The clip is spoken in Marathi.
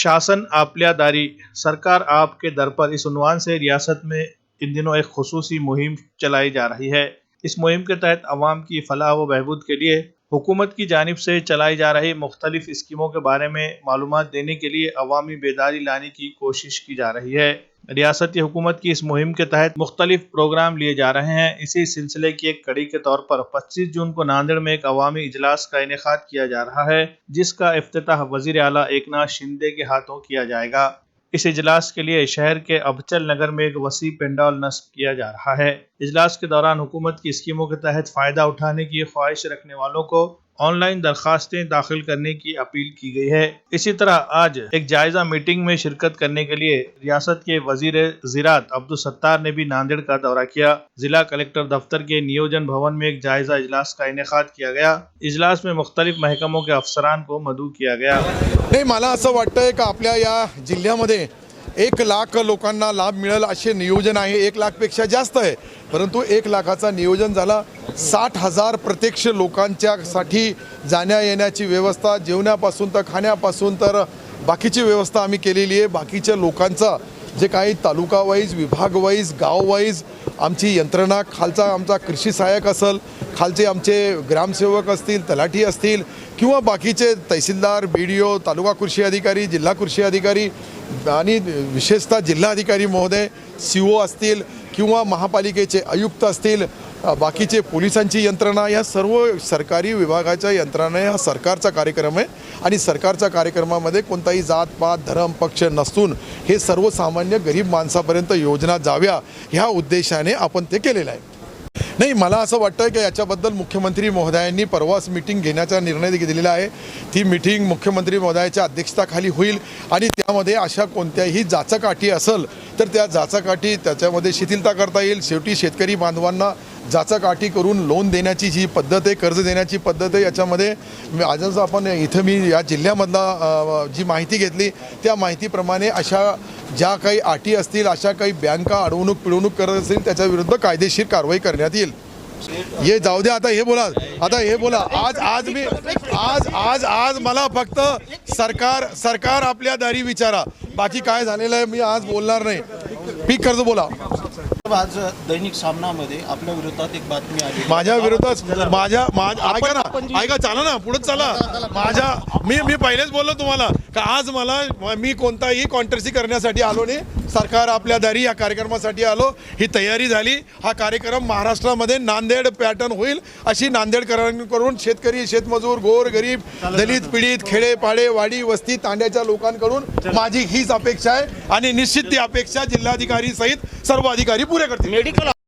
शासन आपल्या दारी, सरकार आपके दर पर, इस उन्वान से रियासत में इन दिनों एक खुसूसी मुहिम चलाई जा रही है। इस मुहिम के तहत अवाम की फलाह व बहबूद के लिए हुकूमत की जानिब से चलाई जा रही मुख्तलिफ स्कीमों के बारे में मालूमात देने के लिए अवामी बेदारी लाने की कोशिश की जा रही है। रियासती हुकूमत की इस मुहिम के तहत मुख्तलिफ प्रोग्राम लिए जा रहे हैं। इसी सिलसिले की एक कड़ी के तौर पर 25 जून को नांदेड़ में एक अवामी इजलास का इनेकाद किया जा रहा है, जिसका इफ्तिताह वजीर आला एकनाथ शिंदे के हाथों किया जाएगा। इस इजलास के लिए शहर के अबचल नगर में एक वसी पेंडाल नस्ब किया जा रहा है। इजलास के दौरान हुकूमत की स्कीमों के तहत फायदा उठाने की ख्वाहिश रखने वालों को ऑनलाइन दरखास्तें दाखिल करने की अपील की गई है। इसी तरह आज एक जायजा मीटिंग में शिरकत करने के लिए रियासत के वजीर ज़राअत अब्दुल सत्तार ने भी नांदेड़ का दौरा किया। जिला कलेक्टर दफ्तर के नियोजन भवन में एक जायजा इजलास का इनेकाद किया गया। इजलास में मुख्तलिफ महकमों के अफसरान को मदऊ किया गया। नाही, मला असं वाटतंय का आपल्या या जिल्ह्यामध्ये 1 लाख लोकांना लाभ मिळेल असे नियोजन आहे। 1 लाखपेक्षा जास्त आहे, परंतु 1 लाखाचा नियोजन झाला। 60,000 प्रत्यक्ष लोकांच्यासाठी जाण्या येण्याची व्यवस्था, जेवणापासून तर खाण्यापासून तर बाकीची व्यवस्था आम्ही केलेली आहे। बाकीच्या लोकांचा जे काही तालुका वाईज, विभाग वाईज, गाव वाईज आमची यंत्रणा, खालचा आमचा कृषी सहाय्यक असेल, खालचे आमचे ग्रामसेवक असतील, तलाठी असतील किंवा बाकीचे तहसीलदार, BDO, तालुका कृषी अधिकारी, जिल्हा कृषी अधिकारी आणि विशेषतः जिल्हाधिकारी महोदय, CO असतील किंवा महापालिकेचे आयुक्त असतील, बाकीचे पोलिसांची यंत्रणा, या सर्व सरकारी विभागाच्या यंत्रणा हा सरकारचा कार्यक्रम आहे आणि सरकारच्या कार्यक्रमामध्ये कोणताही जात पात धर्म पक्ष नसून हे सर्वसामान्य गरीब माणसापर्यंत योजना जाव्या ह्या उद्देशाने आपण ते केलेलं आहे। नाही, मला असं वाटतं की याच्याबद्दल मुख्यमंत्री महोदयांनी परवाच मीटिंग घेण्याचा निर्णय दिलेला आहे। ती मीटिंग मुख्यमंत्री महोदयाच्या अध्यक्षतेखाली होईल आणि त्यामध्ये अशा कोणत्याही जाचकाठी असेल तर त्या जाचकाठी त्याच्यामध्ये शिथिलता करता येईल। शेवटी शेतकरी बांधवांना जाचकाठी करून लोन देण्याची जी पद्धत आहे, कर्ज देण्याची पद्धत आहे, याच्यामध्ये आजच आपण इथं मी या जिल्ह्यामधला जी माहिती घेतली त्या माहितीप्रमाणे अशा ज्या काही अटी असतील, अशा काही बँका अडवणूक पिळवणूक करत असतील त्याच्या विरुद्ध कायदेशीर कारवाई करण्यात येईल। ये जाऊ दे, आता हे बोला, आता हे बोला। आज मी आज मला फक्त सरकार आपल्या दारी विचारा, बाकी काय झालेलं आहे मी आज बोलणार नाही। पीक कर्ज बोला। आज दैनिक सामनामध्ये आपल्या विरोधात एक बातमी आली। माझ्या विरोधात ऐका चला ना, पुढे चला। मी पहिलेच बोललो तुम्हाला का आज मी कोणताही कॉन्ट्रसी करण्यासाठी आलो नाही, सरकार आपल्या दारी या कार्यक्रमासाठी आलो। ही तयारी झाली, हा कार्यक्रम महाराष्ट्रामध्ये नांदेड पॅटर्न होईल अशी नांदेड करून शेतकरी, शेतमजूर, गोर गरीब, दलित पीडित, खेडे पाडे, वाडी वस्ती तांड्याच्या लोकांकडून माझी हीच अपेक्षा आहे आणि निश्चित ती अपेक्षा जिल्हाधिकारी सहित सर्व अधिकारी पुरे करतील।